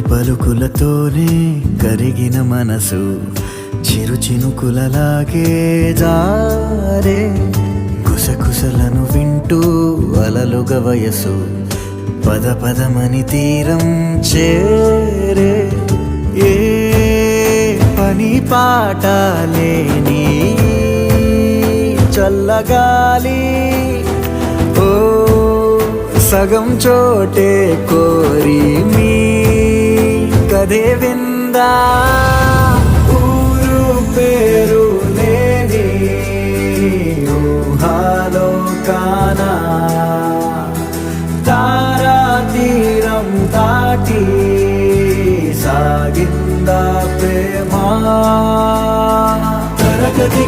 పలుకులతోనే కరిగిన మనసు చిరు చినుకులలాగే జారే కుసకుసలను వింటూ అలలుగా వయసు పద పదమని తీరం చేరే ఏ పని పాట లేని చల్లగాలి ఓ సగం చోటే కోరి మీ కదే విందా ఊరు పేరు లేని ఊహాలో కానా తారా తీరం దాటి సాగిందా ప్రేమ తరగతి